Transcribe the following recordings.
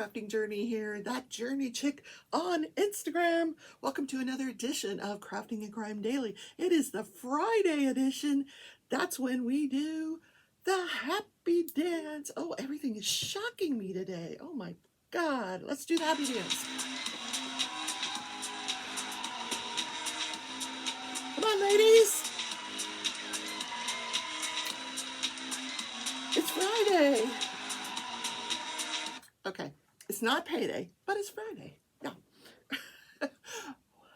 crafting journey here, that journey chick on Instagram. Welcome to another edition of Crafting and Crime Daily. It is the Friday edition. That's when we do the happy dance. Oh, everything is shocking me today. Oh my God. Let's do the happy dance. Come on, ladies. It's Friday. Okay, it's not payday, but it's Friday. Yeah.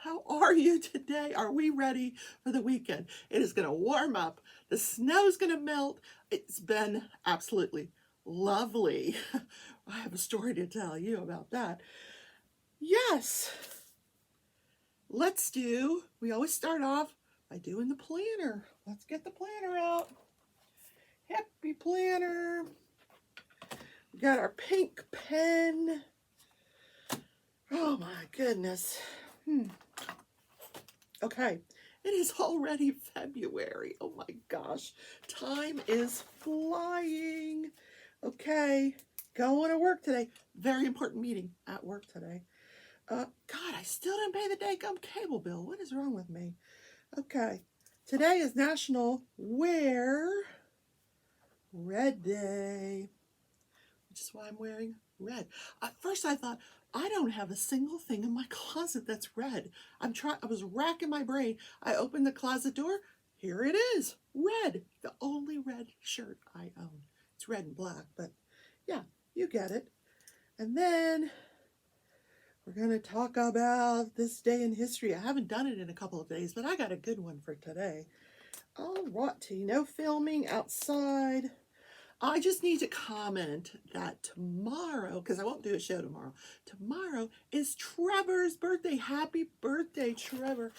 How are you today? Are we ready for the weekend? It is going to warm up. The snow's going to melt. It's been absolutely lovely. I have a story to tell you about that. Yes. We always start off by doing the planner. Let's get the planner out. Happy planner. We got our pink pen. Oh my goodness. Okay, it is already February. Oh my gosh, time is flying. Okay, going to work today. Very important meeting at work today. God, I still didn't pay the dang cable bill. What is wrong with me? Okay, today is National Wear Red Day, which is why I'm wearing red. At first I thought, I don't have a single thing in my closet that's red. I was racking my brain. I opened the closet door. Here it is, red. The only red shirt I own. It's red and black, but yeah, you get it. And then we're going to talk about this day in history. I haven't done it in a couple of days, but I got a good one for today. All righty, no filming outside. I just need to comment that tomorrow, because I won't do a show tomorrow is Trevor's birthday. Happy birthday, Trevor.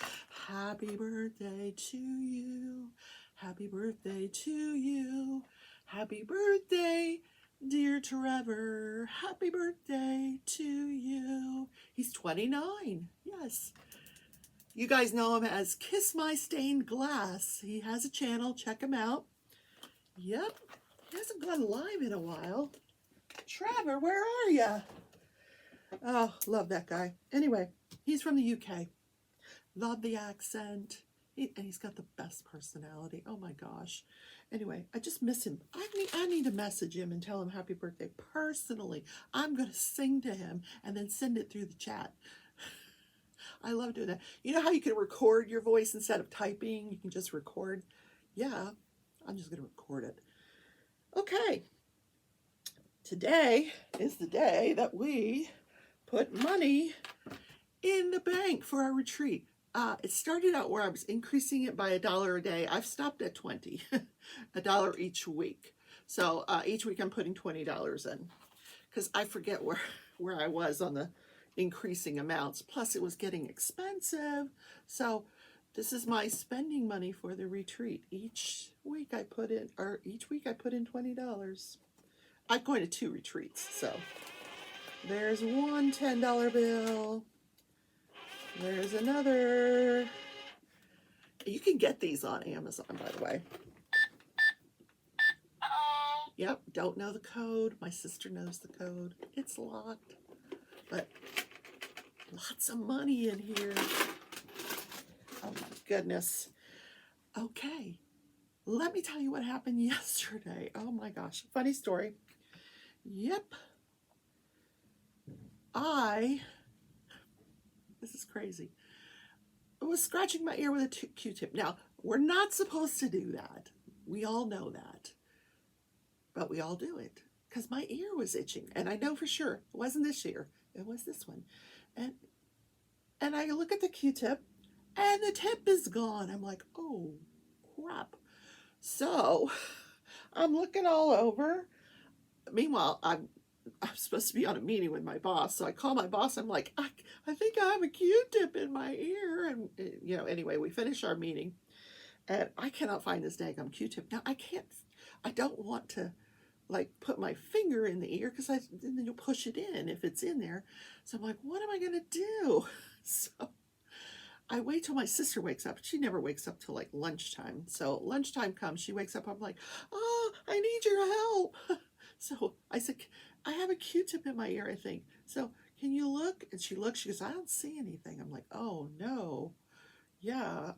Happy birthday to you. Happy birthday to you. Happy birthday, dear Trevor. Happy birthday to you. He's 29. Yes. You guys know him as Kiss My Stained Glass. He has a channel. Check him out. Yep. He hasn't gone live in a while. Trevor, where are you? Oh, love that guy. Anyway, he's from the UK. Love the accent. And he's got the best personality. Oh my gosh. Anyway, I just miss him. I need to message him and tell him happy birthday personally. I'm going to sing to him and then send it through the chat. I love doing that. You know how you can record your voice instead of typing? You can just record. Yeah, I'm just going to record it. Okay, today is the day that we put money in the bank for our retreat. It started out where I was increasing it by $1 a day. I've stopped at 20, $1 each week. So each week I'm putting $20 in because I forget where I was on the increasing amounts. Plus it was getting expensive. So this is my spending money for the retreat. Each week I put in $20. I'm going to 2 retreats, so there's one $10 bill. There's another. You can get these on Amazon, by the way. Yep, don't know the code. My sister knows the code. It's locked, but lots of money in here. Oh my goodness. Okay, let me tell you what happened yesterday. Oh my gosh, funny story. Yep. This is crazy. I was scratching my ear with a Q-tip. Now, we're not supposed to do that. We all know that. But we all do it because my ear was itching. And I know for sure it wasn't this ear. It was this one. And I look at the Q-tip and the tip is gone. I'm like, oh, crap. So I'm looking all over. Meanwhile, I'm supposed to be on a meeting with my boss. So I call my boss. I'm like, I think I have a Q-tip in my ear. And, anyway, we finish our meeting. And I cannot find this daggum Q-tip. Now, I don't want to, put my finger in the ear because then you'll push it in if it's in there. So I'm like, what am I going to do? So I wait till my sister wakes up. She never wakes up till lunchtime. So lunchtime comes, she wakes up. I'm like, oh, I need your help. So I said, I have a Q-tip in my ear, I think. So can you look? And she looks, she goes, I don't see anything. I'm like, oh no. Yeah.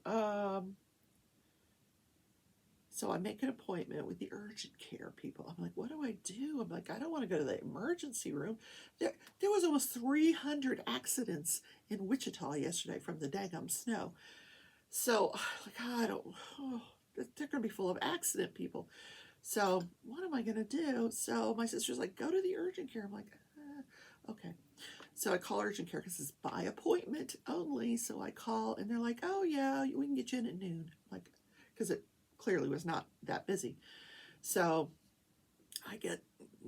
So I make an appointment with the urgent care people. I'm like, what do I do? I'm like, I don't want to go to the emergency room. There was almost 300 accidents in Wichita yesterday from the daggum snow. So, like, I don't, oh, they're going to be full of accident people. So, what am I going to do? So, my sister's like, go to the urgent care. I'm like, okay. So, I call urgent care because it's by appointment only. So, I call and they're like, oh, yeah, we can get you in at noon. Like, because it clearly was not that busy. So, I get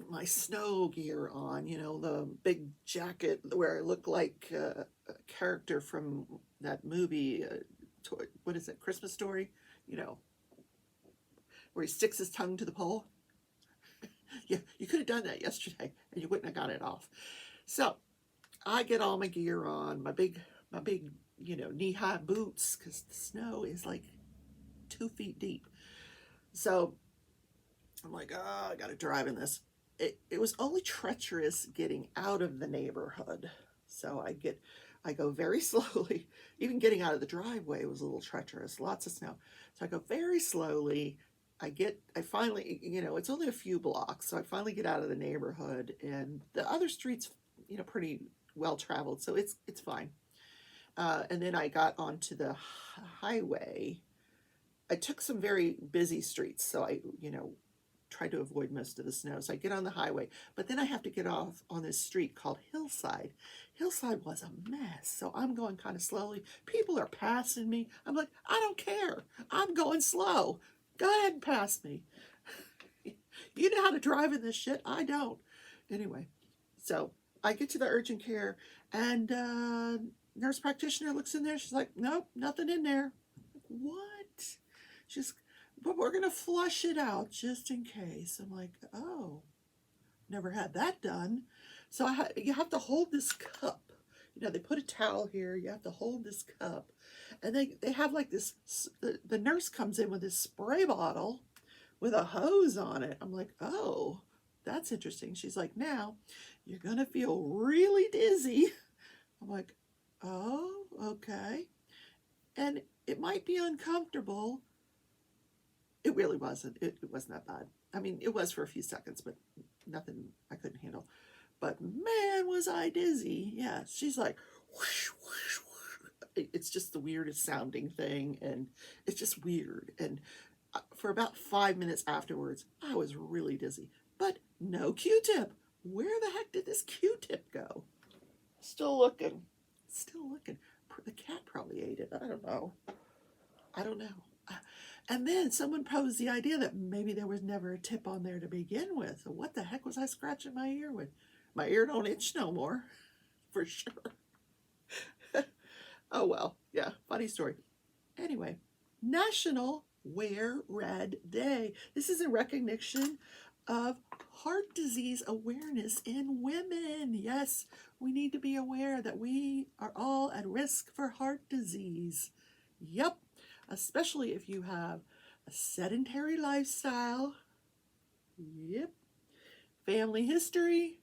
my snow gear on, you know, the big jacket where I look like a character from that movie, what is it, Christmas Story? You know, where he sticks his tongue to the pole. Yeah, you could have done that yesterday and you wouldn't have got it off. So I get all my gear on, my big, you know, knee-high boots, because the snow is like 2 feet deep. So I'm like, oh, I got to drive in this. It was only treacherous getting out of the neighborhood. So I go very slowly. Even getting out of the driveway was a little treacherous, lots of snow. So I go very slowly. I finally, you know, it's only a few blocks. So I finally get out of the neighborhood, and the other street's, you know, pretty well traveled. So it's fine. And then I got onto the highway. I took some very busy streets. So I, you know, tried to avoid most of the snow. So I get on the highway, but then I have to get off on this street called Hillside. Hillside was a mess. So I'm going kind of slowly. People are passing me. I'm like, I don't care. I'm going slow. Go ahead and pass me. You know how to drive in this shit. I don't. Anyway, so I get to the urgent care, and nurse practitioner looks in there. She's like, nope, nothing in there. Like, what? She's, but we're going to flush it out just in case. I'm like, oh, never had that done. So you have to hold this cup. You know, they put a towel here. You have to hold this cup. And they have like this, the nurse comes in with this spray bottle with a hose on it. I'm like, oh, that's interesting. She's like, now you're going to feel really dizzy. I'm like, oh, okay. And it might be uncomfortable. It really wasn't. It wasn't that bad. I mean, it was for a few seconds, but nothing I couldn't handle. But man, was I dizzy. Yeah, she's like, whoosh, whoosh, whoosh. It's just the weirdest sounding thing, and it's just weird. And for about 5 minutes afterwards, I was really dizzy. But no Q-tip. Where the heck did this Q-tip go? Still looking. Still looking. The cat probably ate it. I don't know. I don't know. And then someone posed the idea that maybe there was never a tip on there to begin with. So what the heck was I scratching my ear with? My ear don't itch no more, for sure. Oh well, yeah, funny story. Anyway, National Wear Red Day. This is in recognition of heart disease awareness in women. Yes, we need to be aware that we are all at risk for heart disease. Yep. Especially if you have a sedentary lifestyle. Yep. Family history.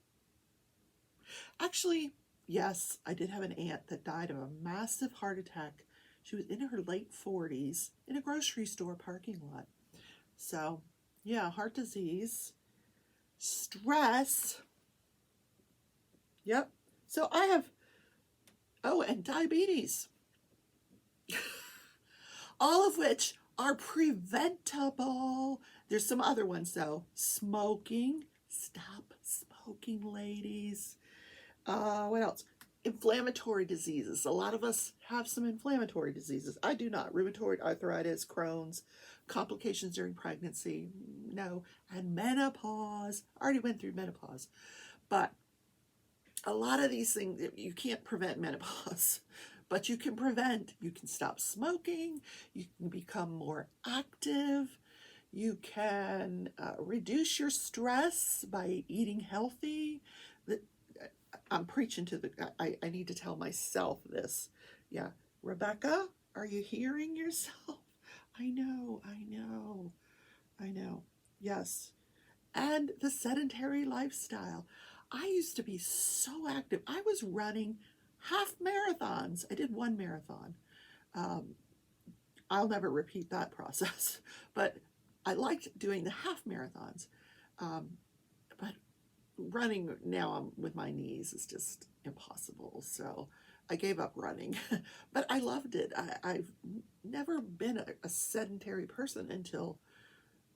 Actually, yes, I did have an aunt that died of a massive heart attack. She was in her late 40s in a grocery store parking lot. So, yeah, heart disease, stress. Yep. So I have, oh, and diabetes. All of which are preventable. There's some other ones though. Smoking. Stop smoking, ladies. What else? Inflammatory diseases. A lot of us have some inflammatory diseases. I do not. Rheumatoid arthritis, Crohn's, complications during pregnancy. No. And menopause. I already went through menopause. But a lot of these things, you can't prevent menopause. But you can prevent, you can stop smoking, you can become more active, you can reduce your stress by eating healthy. I'm preaching to I need to tell myself this. Yeah, Rebecca, are you hearing yourself? I know. Yes. and the sedentary lifestyle. I used to be so active. I was running half marathons. I did one marathon. Um, I'll never repeat that process, but I liked doing the half marathons. But running now with my knees is just impossible. So I gave up running, but I loved it. I've never been a sedentary person until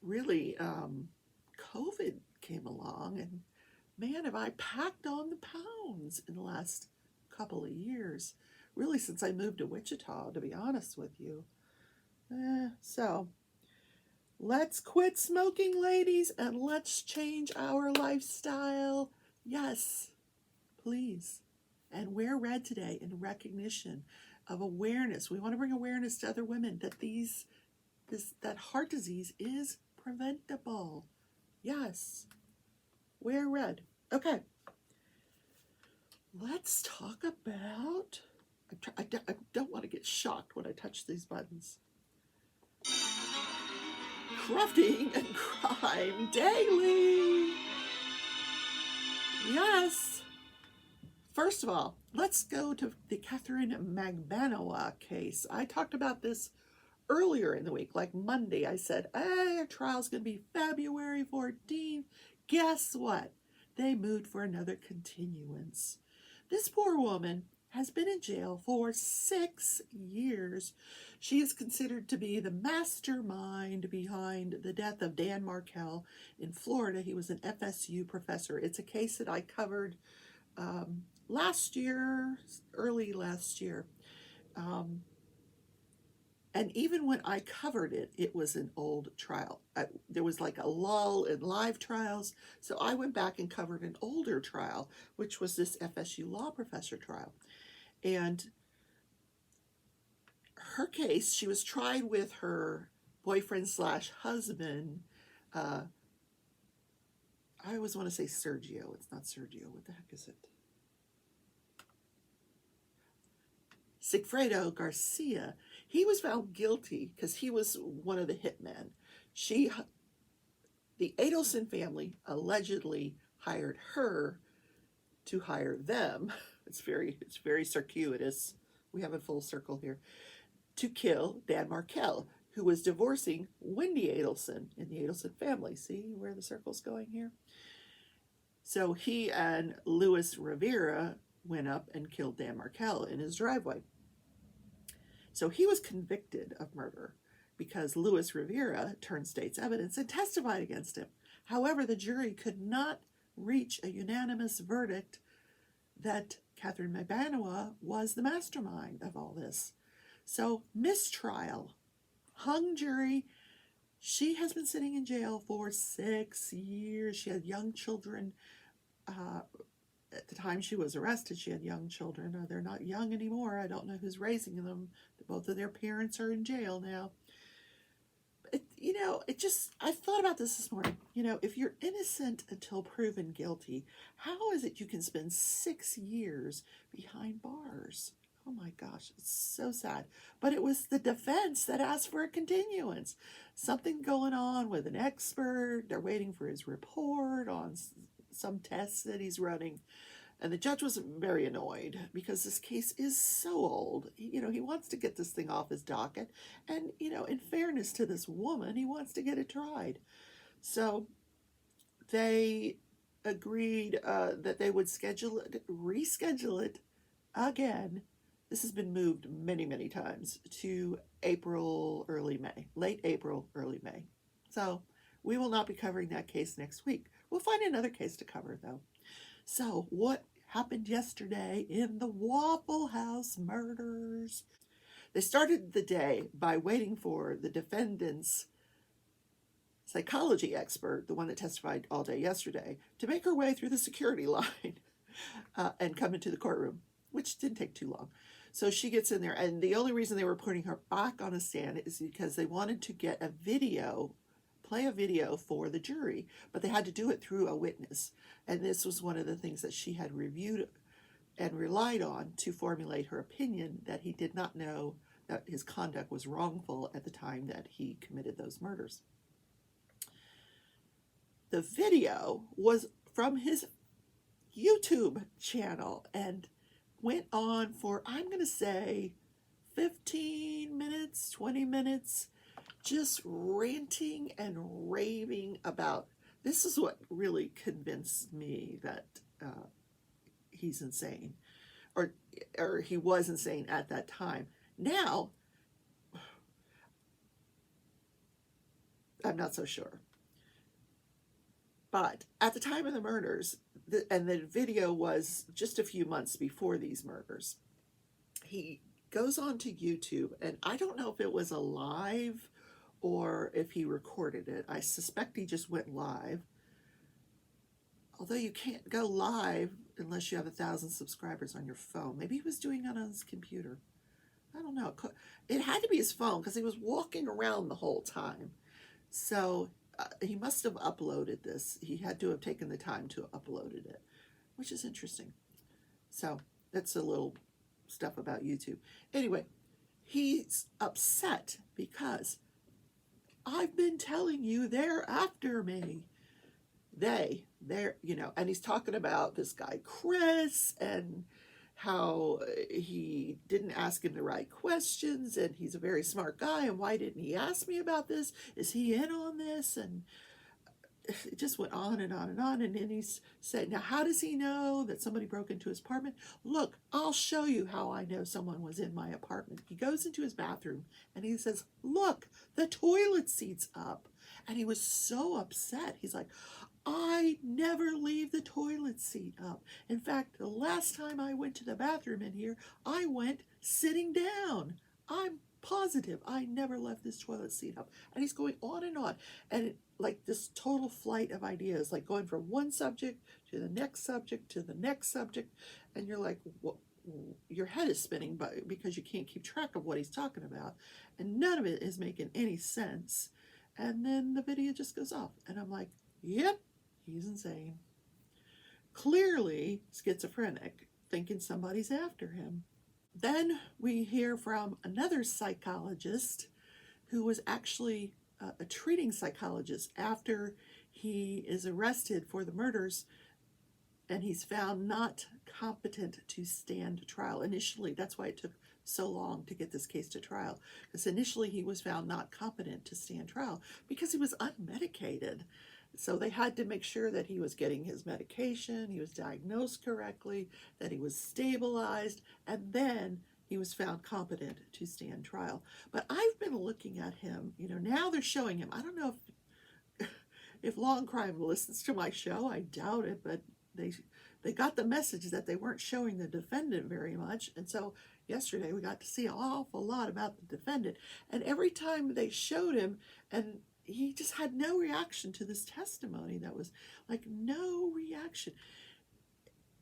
really COVID came along, and man, have I packed on the pounds in the last couple of years. Really, since I moved to Wichita, to be honest with you. So let's quit smoking, ladies, and let's change our lifestyle. Yes, please. And wear red today in recognition of awareness. We want to bring awareness to other women that that heart disease is preventable. Yes, wear red. Okay. Let's talk about, I don't want to get shocked when I touch these buttons. Crafting and Crime Daily. Yes. First of all, let's go to the Catherine Magana case. I talked about this earlier in the week, like Monday. I said, hey, our trial's going to be February 14th. Guess what? They moved for another continuance. This poor woman has been in jail for 6 years. She is considered to be the mastermind behind the death of Dan Markel in Florida. He was an FSU professor. It's a case that I covered last year, early last year. And even when I covered it, it was an old trial. There was like a lull in live trials. So I went back and covered an older trial, which was this FSU law professor trial. And her case, she was tried with her boyfriend / husband. I always want to say Sergio. It's not Sergio. What the heck is it? Sigfredo Garcia. He was found guilty because he was one of the hitmen. The Adelson family allegedly hired her to hire them. It's very circuitous. We have a full circle here. To kill Dan Markel, who was divorcing Wendy Adelson in the Adelson family. See where the circle's going here? So he and Luis Rivera went up and killed Dan Markel in his driveway. So he was convicted of murder because Luis Rivera turned state's evidence and testified against him. However, the jury could not reach a unanimous verdict that Catherine Magana was the mastermind of all this. So, mistrial, hung jury. She has been sitting in jail for 6 years. She had young children. At the time she was arrested, she had young children. They're not young anymore. I don't know who's raising them. Both of their parents are in jail now. I thought about this morning. If you're innocent until proven guilty, how is it you can spend 6 years behind bars? Oh my gosh, it's so sad. But it was the defense that asked for a continuance. Something going on with an expert. They're waiting for his report on some tests that he's running. And the judge was very annoyed because this case is so old. He wants to get this thing off his docket. And, in fairness to this woman, he wants to get it tried. So they agreed that they would reschedule it again. This has been moved many, many times to April, early May, late April, early May. So we will not be covering that case next week. We'll find another case to cover, though. So what happened yesterday in the Waffle House murders? They started the day by waiting for the defendant's psychology expert, the one that testified all day yesterday, to make her way through the security line and come into the courtroom, which didn't take too long. So she gets in there, and the only reason they were putting her back on a stand is because they wanted to get play a video for the jury, but they had to do it through a witness. And this was one of the things that she had reviewed and relied on to formulate her opinion that he did not know that his conduct was wrongful at the time that he committed those murders. the video was from his YouTube channel and went on for, I'm going to say, 15 minutes, 20 minutes, just ranting and raving about, this is what really convinced me that he's insane, or he was insane at that time. Now, I'm not so sure. But at the time of the murders, and the video was just a few months before these murders, he goes on to YouTube, and I don't know if it was a live or if he recorded it. I suspect he just went live. Although you can't go live unless you have 1,000 subscribers on your phone. Maybe he was doing it on his computer. I don't know. It had to be his phone because he was walking around the whole time. So he must have uploaded this. He had to have taken the time to uploaded it, which is interesting. So that's a little stuff about YouTube. Anyway, he's upset because I've been telling you they're after me. They're, you know, and he's talking about this guy, Chris, and how he didn't ask him the right questions, and he's a very smart guy, and why didn't he ask me about this? Is he in on this? And it just went on and on and on. And then he's said, now how does he know that somebody broke into his apartment? Look, I'll show you how I know someone was in my apartment. He goes into his bathroom and he says, look, the toilet seat's up. And he was so upset. He's like, I never leave the toilet seat up. In fact, the last time I went to the bathroom in here, I went sitting down. I'm positive I never left this toilet seat up. And he's going on and on. And like this total flight of ideas, like going from one subject to the next subject to the next subject. And you're like, well, your head is spinning because you can't keep track of what he's talking about. And none of it is making any sense. And then the video just goes off. And I'm like, yep, he's insane. Clearly schizophrenic, thinking somebody's after him. Then we hear from another psychologist who was actually a treating psychologist after he is arrested for the murders, and he's found not competent to stand trial. Initially, that's why it took so long to get this case to trial, because initially he was found not competent to stand trial because he was unmedicated. So they had to make sure that he was getting his medication, he was diagnosed correctly, that he was stabilized, and then he was found competent to stand trial. But I've been looking at him, you know, now they're showing him. I don't know if Law and Crime listens to my show. I doubt it, but they got the message that they weren't showing the defendant very much. And so yesterday we got to see an awful lot about the defendant. And every time they showed him, and he just had no reaction to this testimony. That was like no reaction.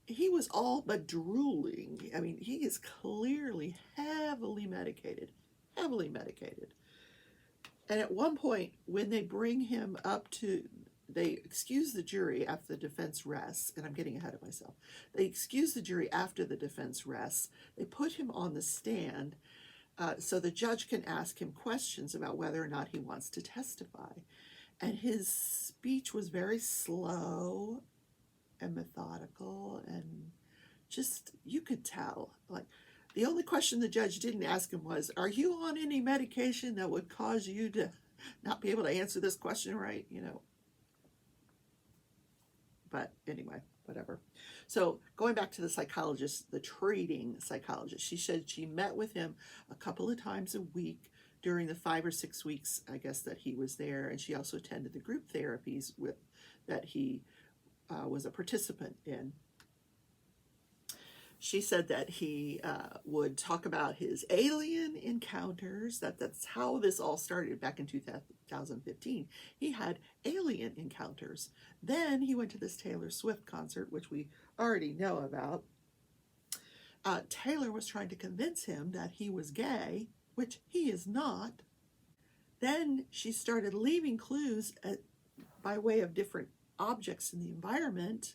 He was all but drooling. I mean, he is clearly heavily medicated. And at one point, when they bring him up to, they excuse the jury after the defense rests, and I'm getting ahead of myself. They excuse the jury after the defense rests. They put him on the stand so the judge can ask him questions about whether or not he wants to testify. And his speech was very slow and methodical, and just, you could tell. Like, the only question the judge didn't ask him was, are you on any medication that would cause you to not be able to answer this question right? You know. But anyway, whatever. So going back to the psychologist, the treating psychologist, she said she met with him a couple of times a week during the 5 or 6 weeks, I guess, that he was there. And she also attended the group therapies that he was a participant in. She said that he would talk about his alien encounters. That's how this all started back in 2015. He had alien encounters. Then he went to this Taylor Swift concert, which we already know about. Taylor was trying to convince him that he was gay, which he is not. Then she started leaving clues by way of different objects in the environment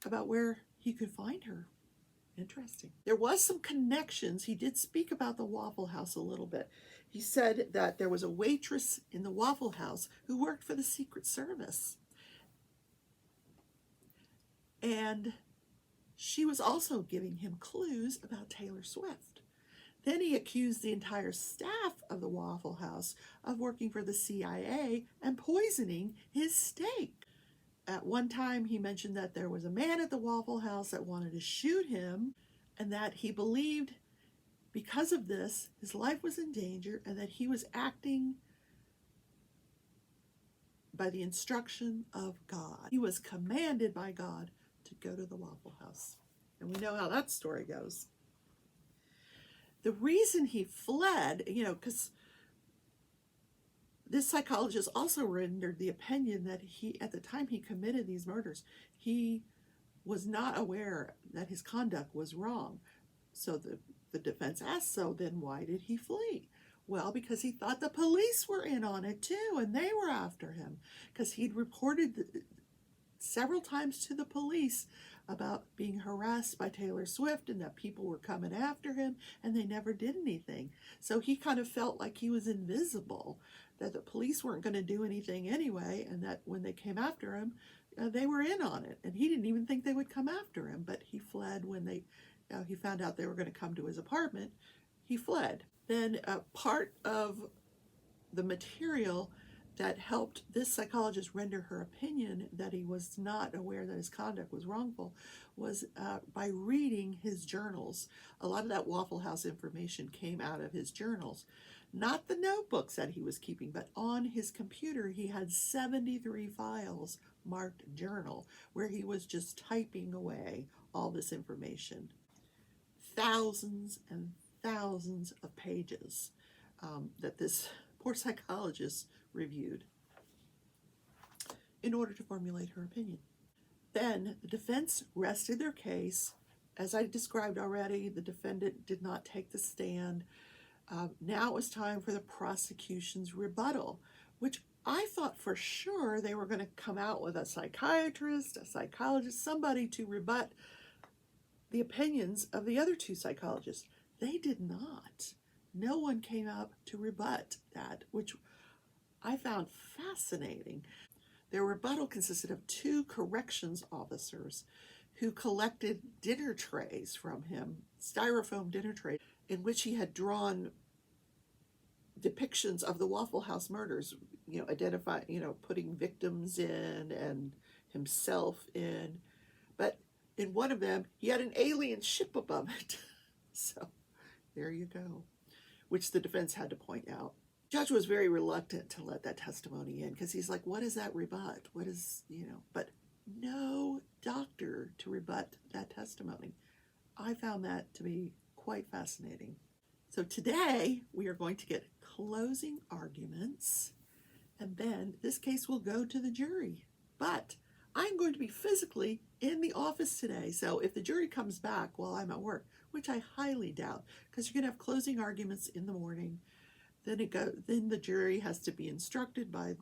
about where he could find her. Interesting. There was some connections. He did speak about the Waffle House a little bit. He said that there was a waitress in the Waffle House who worked for the Secret Service. And she was also giving him clues about Taylor Swift. Then he accused the entire staff of the Waffle House of working for the CIA and poisoning his steak. At one time, he mentioned that there was a man at the Waffle House that wanted to shoot him, and that he believed because of this, his life was in danger, and that he was acting by the instruction of God. He was commanded by God to go to the Waffle House. And we know how that story goes. The reason he fled, because this psychologist also rendered the opinion that at the time he committed these murders, he was not aware that his conduct was wrong. So the defense asked, so then why did he flee? Well, because he thought the police were in on it too, and they were after him. Because he'd reported several times to the police about being harassed by Taylor Swift and that people were coming after him, and they never did anything. So he kind of felt like he was invisible, that the police weren't going to do anything anyway, and that when they came after him, they were in on it. And he didn't even think they would come after him, but he fled when he found out they were going to come to his apartment. He fled. Then part of the material that helped this psychologist render her opinion that he was not aware that his conduct was wrongful was by reading his journals. A lot of that Waffle House information came out of his journals. Not the notebooks that he was keeping, but on his computer he had 73 files marked journal, where he was just typing away all this information. Thousands and thousands of pages that this poor psychologist reviewed in order to formulate her opinion. Then the defense rested their case. As I described already, the defendant did not take the stand. Now it was time for the prosecution's rebuttal, which I thought for sure they were going to come out with a psychiatrist, a psychologist, somebody to rebut the opinions of the other two psychologists. They did not. No one came up to rebut that, which I found fascinating. Their rebuttal consisted of two corrections officers who collected dinner trays from him, styrofoam dinner trays, in which he had drawn depictions of the Waffle House murders, putting victims in and himself in. But in one of them, he had an alien ship above it. So there you go, which the defense had to point out. The judge was very reluctant to let that testimony in because he's like, what does that rebut? What is, but no doctor to rebut that testimony. I found that to be quite fascinating. So today we are going to get closing arguments, and then this case will go to the jury. But I'm going to be physically in the office today, so if the jury comes back while I'm at work, which I highly doubt, because you're going to have closing arguments in the morning, then the jury has to be instructed by,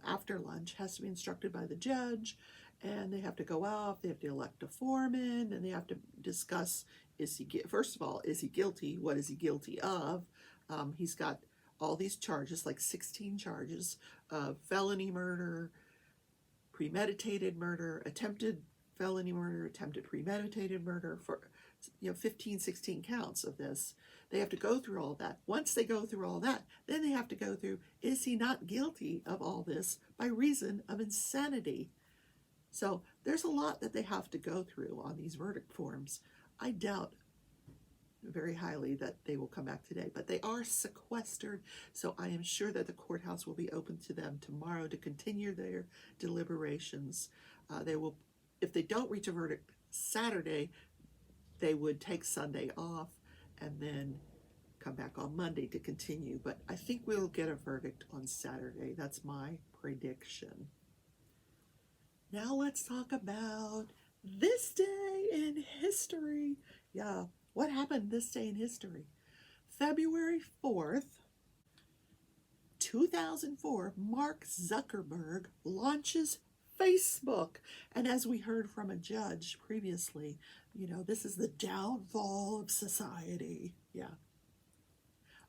after lunch, has to be instructed by the judge, and they have to go off, they have to elect a foreman, and they have to discuss, first of all, is he guilty? What is he guilty of? He's got all these charges, like 16 charges of felony murder, premeditated murder, attempted felony murder, attempted premeditated murder, for 15, 16 counts of this. They have to go through all that. Once they go through all that, then they have to go through, is he not guilty of all this by reason of insanity? So there's a lot that they have to go through on these verdict forms. I doubt very highly that they will come back today, but they are sequestered, so I am sure that the courthouse will be open to them tomorrow to continue their deliberations. They will, if they don't reach a verdict Saturday, they would take Sunday off and then come back on Monday to continue. But I think we'll get a verdict on Saturday. That's my prediction. Now let's talk about this day in history. Yeah, what happened this day in history? February 4th, 2004, Mark Zuckerberg launches Facebook. And as we heard from a judge previously, this is the downfall of society. Yeah.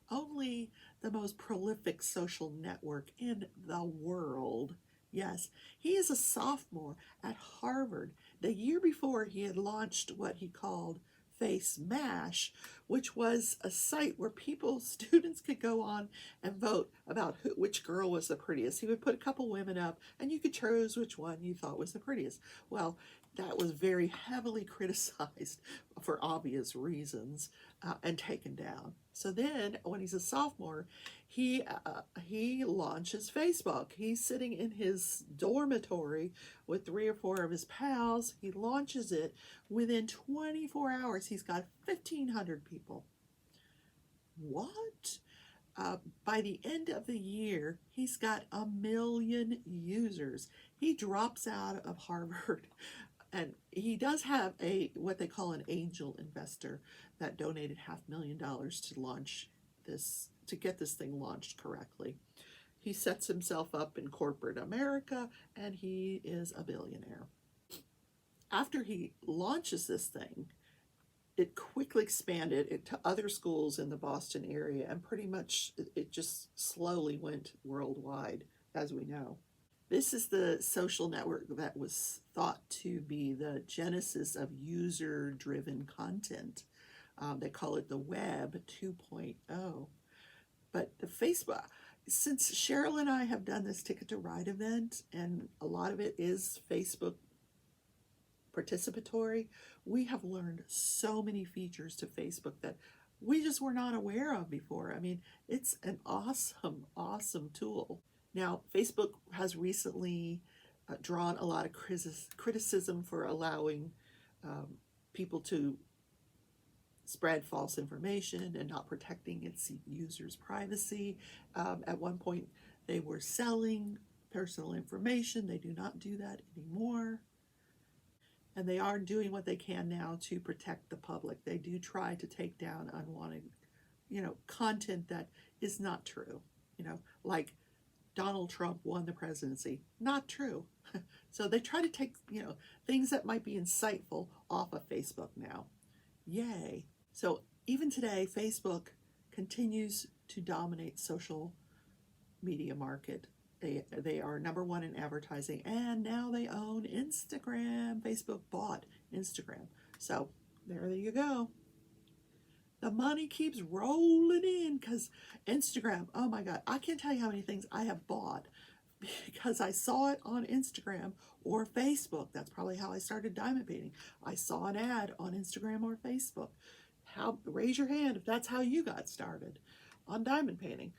Only the most prolific social network in the world, Yes, he is a sophomore at Harvard. The year before, he had launched what he called Face Mash, which was a site where students could go on and vote about which girl was the prettiest. He would put a couple women up, and you could choose which one you thought was the prettiest. Well, that was very heavily criticized for obvious reasons and taken down. So then, when he's a sophomore, he launches Facebook. He's sitting in his dormitory with 3 or 4 of his pals. He launches it. Within 24 hours, he's got 1,500 people. What? By the end of the year, he's got 1 million users. He drops out of Harvard. And he does have what they call an angel investor that donated $500,000 to launch this, to get this thing launched correctly. He sets himself up in corporate America, and he is a billionaire. After he launches this thing, it quickly expanded to other schools in the Boston area, and pretty much it just slowly went worldwide, as we know. This is the social network that was thought to be the genesis of user-driven content. They call it the Web 2.0. But the Facebook, since Cheryl and I have done this Ticket to Ride event, and a lot of it is Facebook participatory, we have learned so many features to Facebook that we just were not aware of before. I mean, it's an awesome, awesome tool. Now, Facebook has recently drawn a lot of criticism for allowing people to spread false information and not protecting its users' privacy. At one point, they were selling personal information. They do not do that anymore. And they are doing what they can now to protect the public. They do try to take down unwanted, content that is not true, like Donald Trump won the presidency. Not true. So they try to take, things that might be insightful off of Facebook now. Yay. So even today, Facebook continues to dominate social media market. They are #1 in advertising, and now they own Instagram. Facebook bought Instagram. So there you go. The money keeps rolling in because Instagram, oh my God, I can't tell you how many things I have bought because I saw it on Instagram or Facebook. That's probably how I started diamond painting. I saw an ad on Instagram or Facebook. Raise your hand if that's how you got started on diamond painting.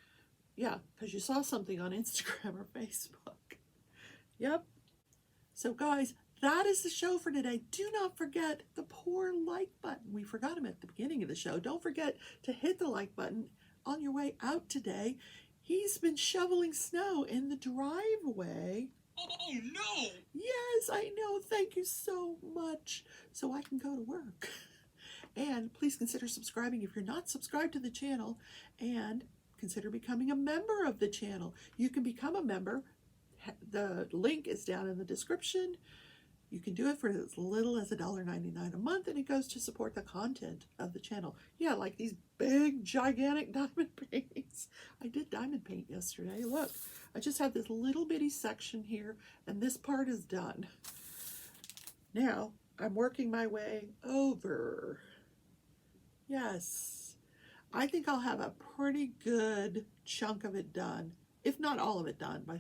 Yeah, because you saw something on Instagram or Facebook. Yep. So guys, that is the show for today. Do not forget the poor like button. We forgot him at the beginning of the show. Don't forget to hit the like button on your way out today. He's been shoveling snow in the driveway. Oh no! Yes, I know. Thank you so much. So I can go to work. And please consider subscribing if you're not subscribed to the channel, and consider becoming a member of the channel. You can become a member. The link is down in the description. You can do it for as little as $1.99 a month, and it goes to support the content of the channel. Yeah, like these big, gigantic diamond paintings. I did diamond paint yesterday. Look, I just have this little bitty section here, and this part is done. Now, I'm working my way over. Yes, I think I'll have a pretty good chunk of it done, if not all of it done, by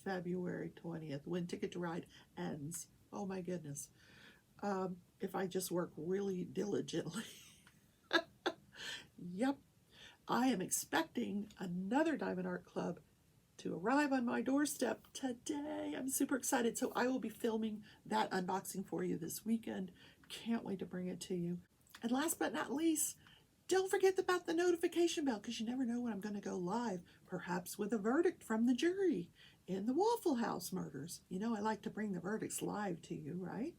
February 20th, when Ticket to Ride ends. Oh my goodness. If I just work really diligently. Yep. I am expecting another Diamond Art Club to arrive on my doorstep today. I'm super excited. So I will be filming that unboxing for you this weekend. Can't wait to bring it to you. And last but not least, don't forget about the notification bell, because you never know when I'm going to go live, perhaps with a verdict from the jury in the Waffle House murders. You know, I like to bring the verdicts live to you, right?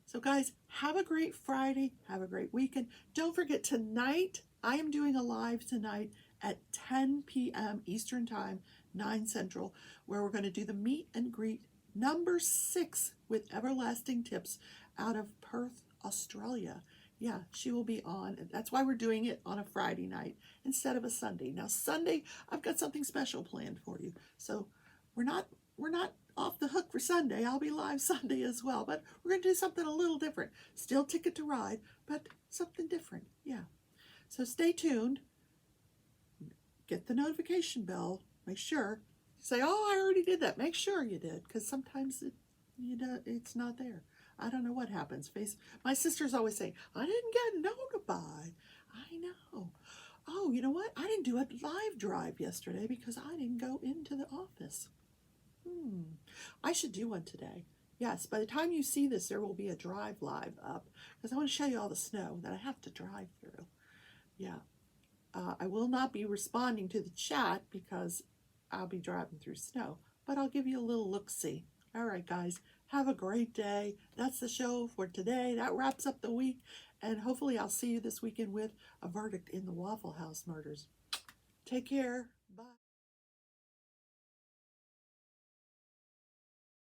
So guys, have a great Friday. Have a great weekend. Don't forget, tonight, I am doing a live tonight at 10 p.m. Eastern Time, 9 Central, where we're going to do the meet and greet number 6 with Everlasting Tips out of Perth, Australia. Yeah, she will be on. That's why we're doing it on a Friday night instead of a Sunday. Now, Sunday, I've got something special planned for you. So we're not off the hook for Sunday. I'll be live Sunday as well, but we're going to do something a little different. Still Ticket to Ride, but something different. Yeah. So stay tuned. Get the notification bell. Make sure. Say, oh, I already did that. Make sure you did, because sometimes it's not there. I don't know what happens. My sister's always saying, I didn't get notified. I know. Oh, you know what? I didn't do a live drive yesterday because I didn't go into the office. I should do one today. Yes, by the time you see this, there will be a drive live up because I want to show you all the snow that I have to drive through. Yeah. I will not be responding to the chat because I'll be driving through snow, but I'll give you a little look-see. All right, guys, have a great day. That's the show for today. That wraps up the week, and hopefully I'll see you this weekend with a verdict in the Waffle House murders. Take care.